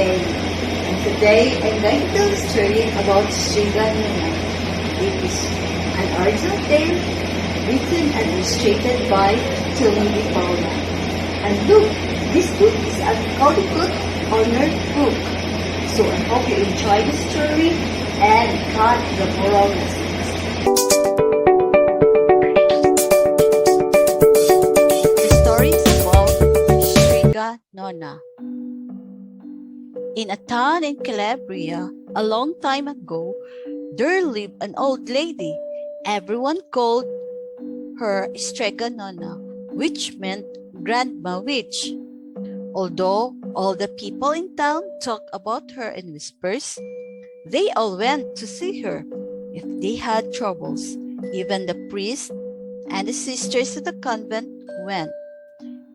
again. And today I'm going to tell a story about Strega Nona. It is an original tale written and illustrated by Tomie, dePaola. And look, this book is a Caldecott honored book. So I hope you enjoy the story and got the moral lessons. The story is about Strega Nona. In a town in Calabria, a long time ago, there lived an old lady. Everyone called her Strega Nona, which meant Grandma Witch. Although all the people in town talked about her in whispers, they all went to see her if they had troubles. Even the priest and the sisters of the convent went,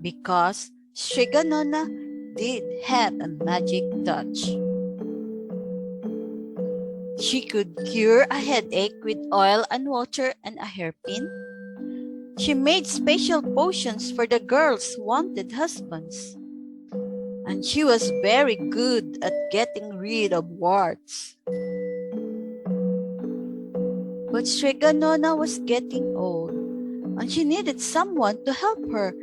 because Strega Nona did have a magic touch. She could cure a headache with oil and water and a hairpin. She made special potions for the girls who wanted husbands. And she was very good at getting rid of warts. But Strega Nona was getting old, and she needed someone to help her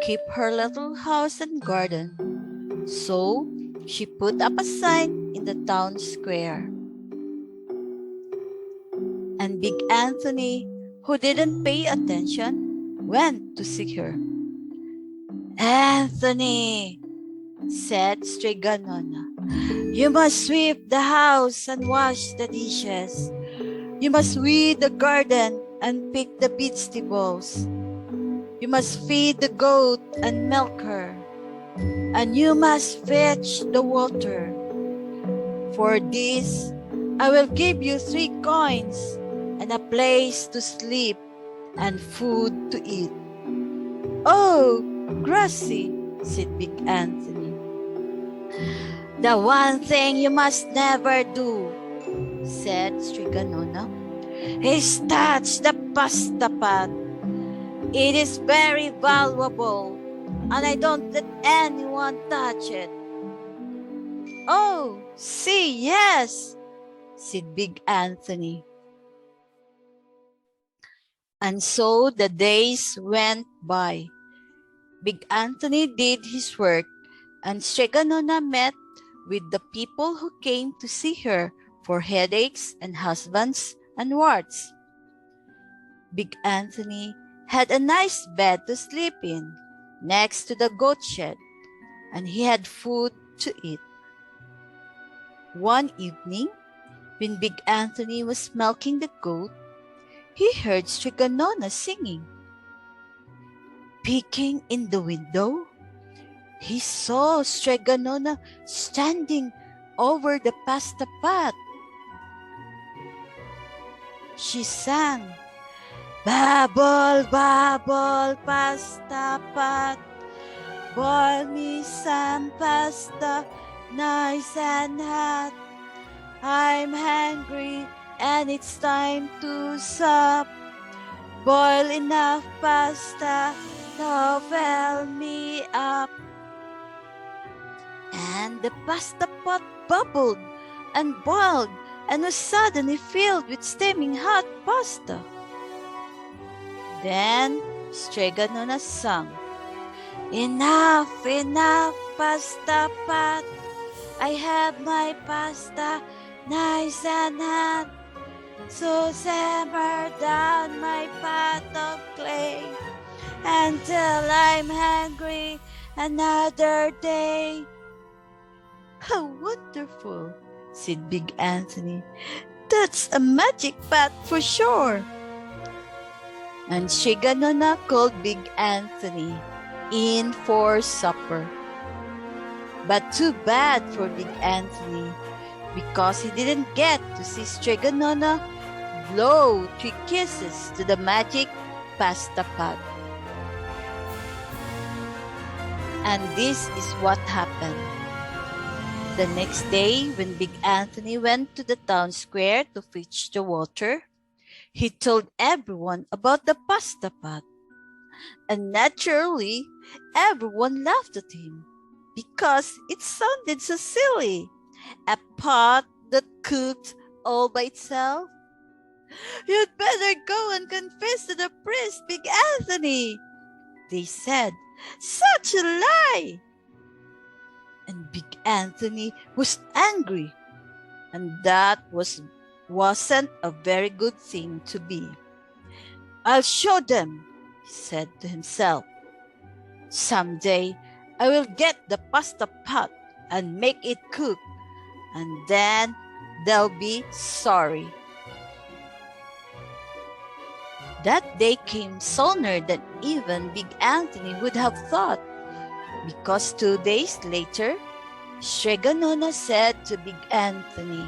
keep her little house and garden. So she put up a sign in the town square. And Big Anthony, who didn't pay attention, went to see her. "Anthony," said Strega Nona, "you must sweep the house and wash the dishes. You must weed the garden and pick the vegetables. You must feed the goat and milk her. And you must fetch the water. For this, I will give you 3 coins and a place to sleep and food to eat." "Oh, grassy," said Big Anthony. "The one thing you must never do," said Strega Nona, "is touch the pasta pot. It is very valuable, and I don't let anyone touch it." "Oh, see, yes," said Big Anthony. And so the days went by. Big Anthony did his work, and Strega Nona met with the people who came to see her for headaches and husbands and warts. Big Anthony had a nice bed to sleep in, next to the goat shed, and he had food to eat. One evening, when Big Anthony was milking the goat, he heard Strega Nona singing. Peeking in the window, he saw Strega Nona standing over the pasta pot. She sang, "Bubble, bubble, pasta pot, boil me some pasta, nice and hot. I'm hungry and it's time to sup. Boil enough pasta to fill me up." And the pasta pot bubbled and boiled and was suddenly filled with steaming hot pasta. Then Strega Nona sang, "Enough, enough, pasta pot. I have my pasta nice and hot. So simmer down my pot of clay until I'm hungry another day." "How wonderful," said Big Anthony. "That's a magic pot for sure." And Strega Nona called Big Anthony in for supper. But too bad for Big Anthony, because he didn't get to see Strega Nona blow 3 kisses to the magic pasta pot. And this is what happened. The next day, when Big Anthony went to the town square to fetch the water, he told everyone about the pasta pot. And naturally, everyone laughed at him. because it sounded so silly. A pot that cooked all by itself? You'd better go and confess to the priest, Big Anthony, they said. Such a lie! And Big Anthony was angry, and that wasn't a very good thing to be. I'll show them, he said to himself. Someday I will get the pasta pot and make it cook, and then they'll be sorry. That day came sooner than even Big Anthony would have thought, because 2 days later, Strega Nona said to Big Anthony,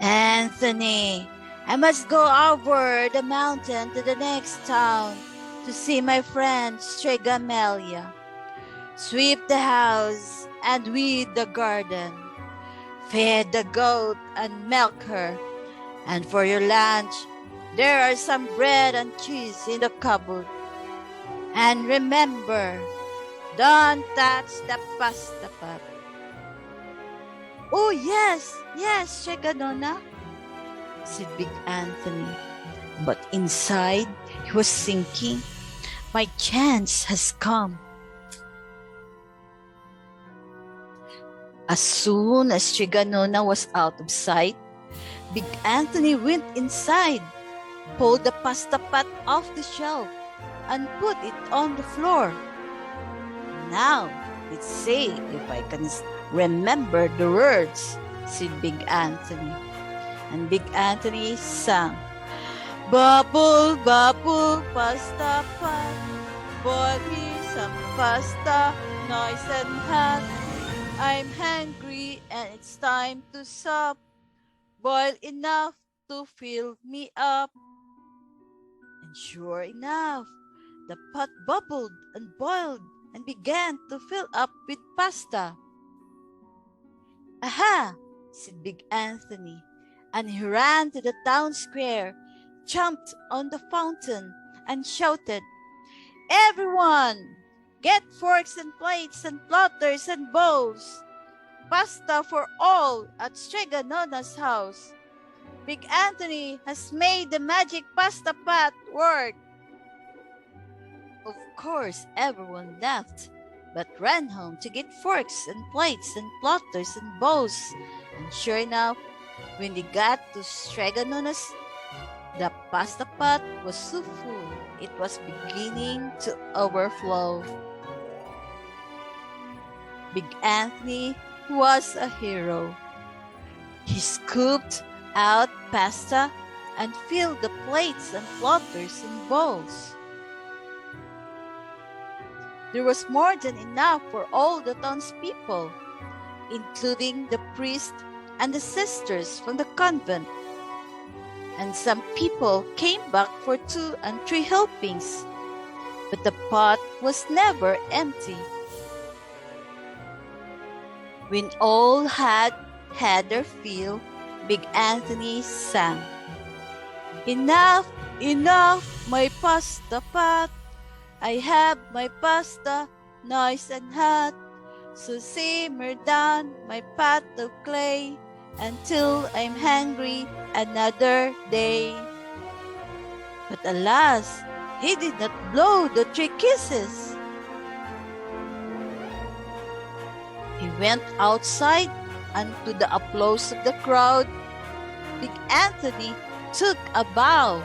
Anthony, I must go over the mountain to the next town to see my friend Strega Amelia. Sweep the house and weed the garden. Feed the goat and milk her. And for your lunch, there are some bread and cheese in the cupboard. And remember, don't touch the pasta pot. Oh, yes, Strega Nona, said Big Anthony. But inside, he was thinking, my chance has come. As soon as Strega Nona was out of sight, Big Anthony went inside, pulled the pasta pot off the shelf, and put it on the floor. Now, let's see if I can remember the words, said Big Anthony. And Big Anthony sang, Bubble, bubble, pasta pot, boil me some pasta, nice and hot. I'm hungry and it's time to sup. Boil enough to fill me up. And sure enough, the pot bubbled and boiled and began to fill up with pasta. Aha, said Big Anthony, and he ran to the town square, jumped on the fountain, and shouted, Everyone, get forks and plates and platters and bowls. Pasta for all at Strega Nona's house. Big Anthony has made the magic pasta pot work. Of course, everyone laughed, but ran home to get forks and plates and platters and bowls. And sure enough, when they got to Strega Nona's, the pasta pot was so full, it was beginning to overflow. Big Anthony was a hero. He scooped out pasta and filled the plates and platters and bowls. There was more than enough for all the townspeople, including the priest and the sisters from the convent. And some people came back for 2 and 3 helpings, but the pot was never empty. When all had their fill, Big Anthony sang, Enough, enough, my pasta pot. I have my pasta, nice and hot. So simmer down my pot of clay until I'm hungry another day. But alas, he did not blow the 3 kisses. He went outside, and to the applause of the crowd, Big Anthony took a bow.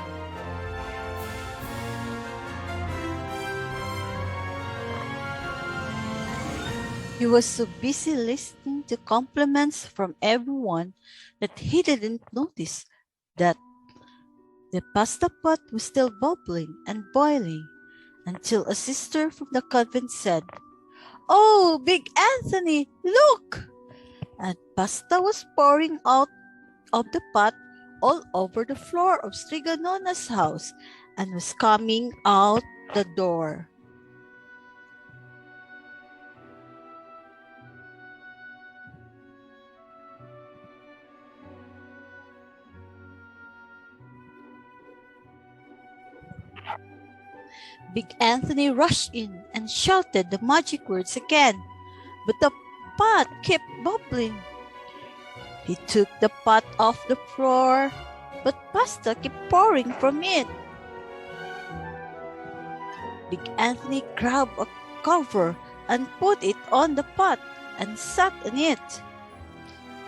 He was so busy listening to compliments from everyone that he didn't notice that the pasta pot was still bubbling and boiling until a sister from the convent said, Oh, Big Anthony, look! And pasta was pouring out of the pot all over the floor of Strega Nona's house and was coming out the door. Big Anthony rushed in and shouted the magic words again. but the pot kept bubbling. He took the pot off the floor, but pasta kept pouring from it. Big Anthony grabbed a cover and put it on the pot and sat on it.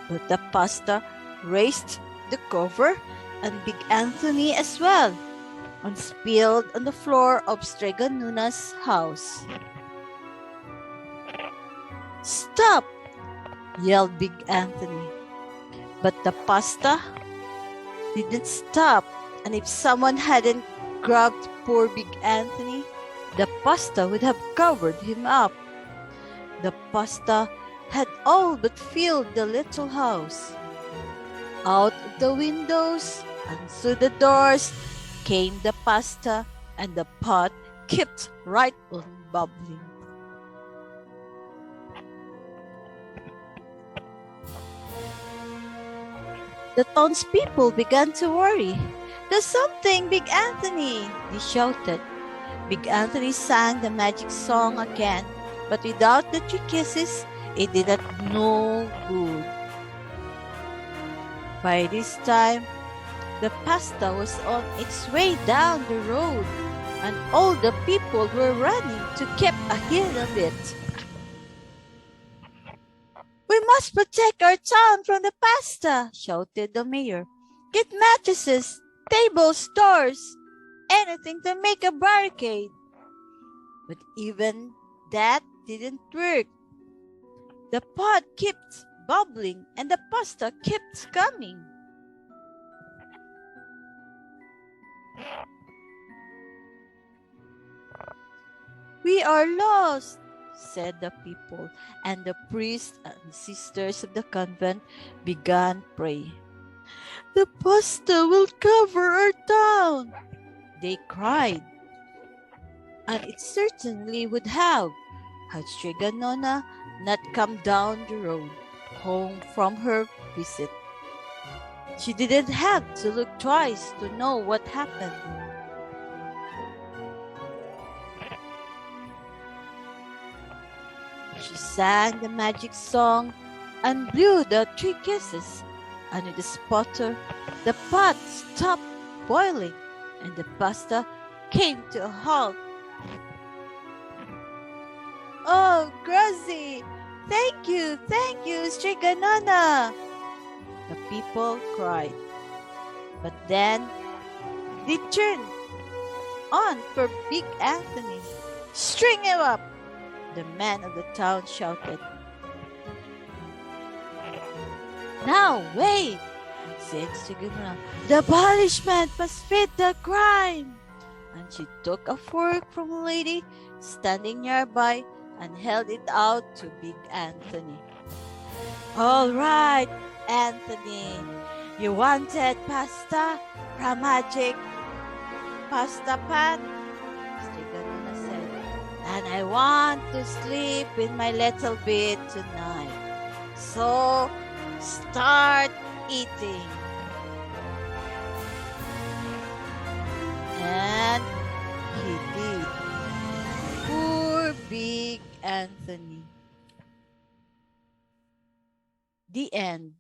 But the pasta raised the cover and Big Anthony as well, and spilled on the floor of Strega Nona's house. "Stop!" yelled Big Anthony. But the pasta didn't stop, and if someone hadn't grabbed poor Big Anthony, the pasta would have covered him up. The pasta had all but filled the little house. Out of the windows and through the doors came the pasta, and the pot kept right on bubbling. The townspeople began to worry. "Do something, Big Anthony!" they shouted. Big Anthony sang the magic song again, but without the 3 kisses, it did not no good. By this time, the pasta was on its way down the road, and all the people were running to keep ahead of it. "We must protect our town from the pasta," shouted the mayor. "Get mattresses, tables, doors, anything to make a barricade." But even that didn't work. The pot kept bubbling and the pasta kept coming. "We are lost," said the people, and the priests and sisters of the convent began praying. "The pasta will cover our town," they cried. And it certainly would have, had Strega Nona not come down the road home from her visit. She didn't have to look twice to know what happened. She sang the magic song and blew the 3 kisses, and with a sputter, the pot stopped boiling and the pasta came to a halt. "Oh, Grazie! Thank you, Strega Nona!" the people cried. But then they turned on for Big Anthony. "String him up!" the man of the town shouted. "Now wait," said Strega Nona. "The punishment must fit the crime." And she took a fork from a lady standing nearby and held it out to Big Anthony. "All right, Anthony, you wanted pasta from magic pasta pot," Strega Nona said, "and I want to sleep in my little bed tonight. So start eating." And he did. Poor Big Anthony. The end.